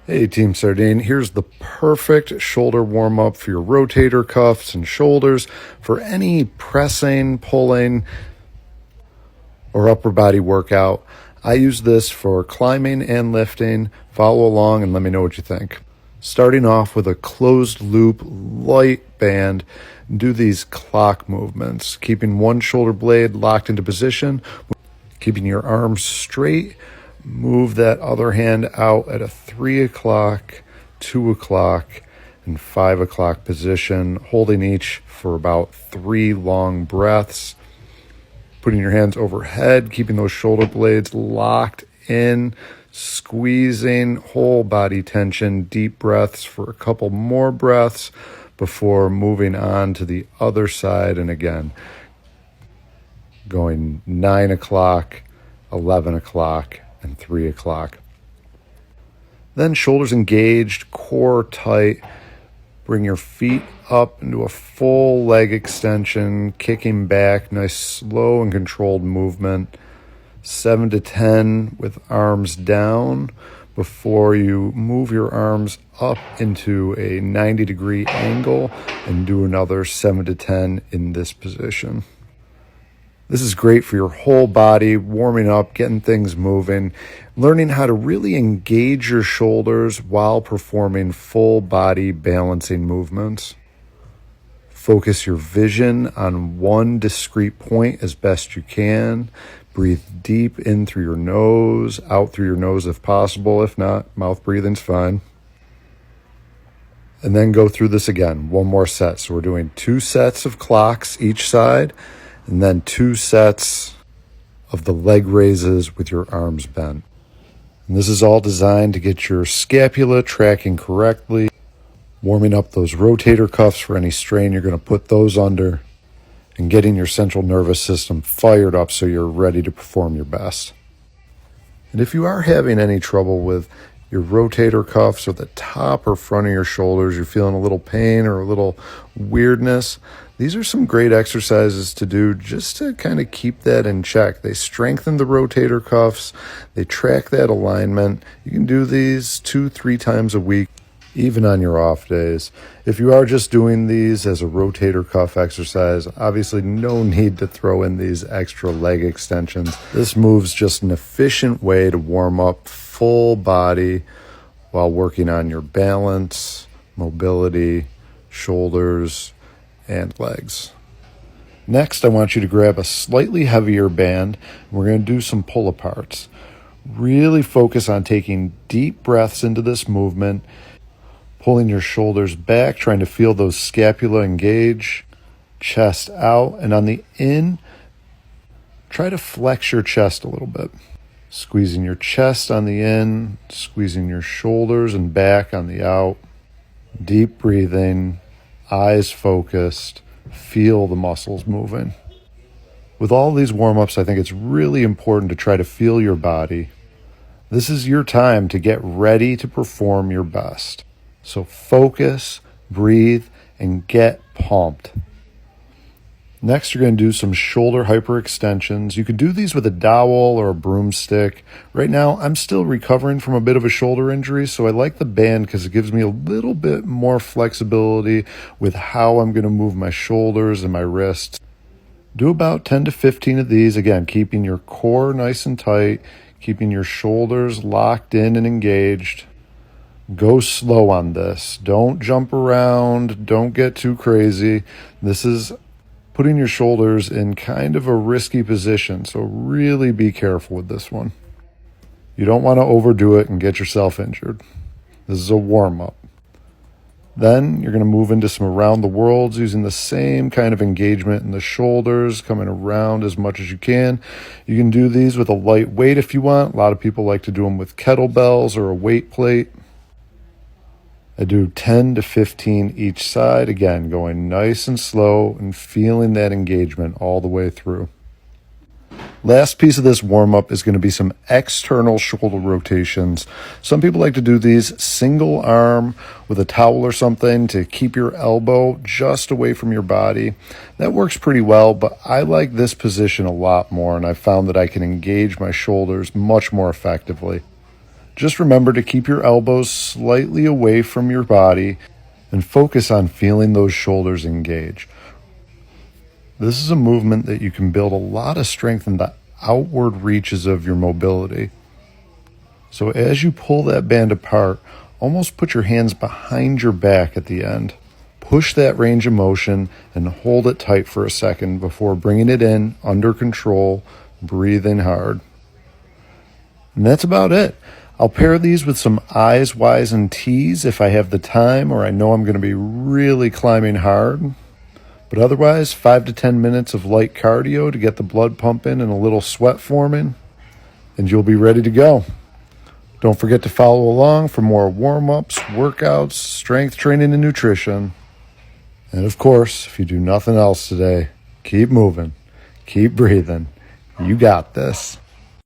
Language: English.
Hey Team Sardine, here's the perfect shoulder warm-up for your rotator cuffs and shoulders for any pressing, pulling, or upper body workout. I use this for climbing and lifting. Follow along and let me know what you think. Starting off with a closed loop light band, do these clock movements, keeping one shoulder blade locked into position, keeping your arms straight. Move that other hand out at a 3 o'clock, 2 o'clock, and 5 o'clock position, holding each for about 3 long breaths. Putting your hands overhead, keeping those shoulder blades locked in, squeezing whole body tension, deep breaths for a couple more breaths before moving on to the other side. And again, going 9 o'clock, 11 o'clock, and 3 o'clock. Then shoulders engaged, core tight. Bring your feet up into a full leg extension, kicking back, nice slow and controlled movement. 7 to 10 with arms down before you move your arms up into a 90-degree angle and do another 7 to 10 in this position. This is great for your whole body, warming up, getting things moving, learning how to really engage your shoulders while performing full body balancing movements. Focus your vision on one discrete point as best you can. Breathe deep in through your nose, out through your nose if possible. If not, mouth breathing's fine. And then go through this again, one more set. So we're doing 2 sets of clocks each side, and then 2 sets of the leg raises with your arms bent. And this is all designed to get your scapula tracking correctly, warming up those rotator cuffs for any strain you're going to put those under, and getting your central nervous system fired up so you're ready to perform your best. And if you are having any trouble with your rotator cuffs or the top or front of your shoulders, you're feeling a little pain or a little weirdness, these are some great exercises to do just to kind of keep that in check. They strengthen the rotator cuffs, they track that alignment. You can do these 2-3 times a week, even on your off days. If you are just doing these as a rotator cuff exercise, obviously no need to throw in these extra leg extensions. This move's just an efficient way to warm up full body while working on your balance, mobility, shoulders, and legs. Next, I want you to grab a slightly heavier band. We're going to do some pull-aparts. Really focus on taking deep breaths into this movement, pulling your shoulders back, trying to feel those scapula engage, chest out, and on the in, try to flex your chest a little bit. Squeezing your chest on the in, squeezing your shoulders and back on the out. Deep breathing, eyes focused, feel the muscles moving. With all these warm-ups, I think it's really important to try to feel your body. This is your time to get ready to perform your best. So focus, breathe, and get pumped. Next, you're going to do some shoulder hyperextensions. You could do these with a dowel or a broomstick. Right now, I'm still recovering from a bit of a shoulder injury, so I like the band because it gives me a little bit more flexibility with how I'm going to move my shoulders and my wrists. Do about 10 to 15 of these, again, keeping your core nice and tight, keeping your shoulders locked in and engaged. Go slow on this. Don't jump around. Don't get too crazy. This is putting your shoulders in kind of a risky position, so really be careful with this one. You don't want to overdo it and get yourself injured. This is a warm-up. Then you're going to move into some around the worlds using the same kind of engagement in the shoulders, coming around as much as you can. You can do these with a light weight if you want. A lot of people like to do them with kettlebells or a weight plate. I do 10 to 15 each side, again, going nice and slow and feeling that engagement all the way through. Last piece of this warm-up is going to be some external shoulder rotations. Some people like to do these single arm with a towel or something to keep your elbow just away from your body. That works pretty well, but I like this position a lot more, and I found that I can engage my shoulders much more effectively. Just remember to keep your elbows slightly away from your body and focus on feeling those shoulders engage. This is a movement that you can build a lot of strength in the outward reaches of your mobility. So as you pull that band apart, almost put your hands behind your back at the end. Push that range of motion and hold it tight for a second before bringing it in under control, breathing hard. And that's about it. I'll pair these with some I's, Y's, and T's if I have the time or I know I'm going to be really climbing hard. But otherwise, 5 to 10 minutes of light cardio to get the blood pumping and a little sweat forming, and you'll be ready to go. Don't forget to follow along for more warm-ups, workouts, strength training, and nutrition. And of course, if you do nothing else today, keep moving, keep breathing. You got this.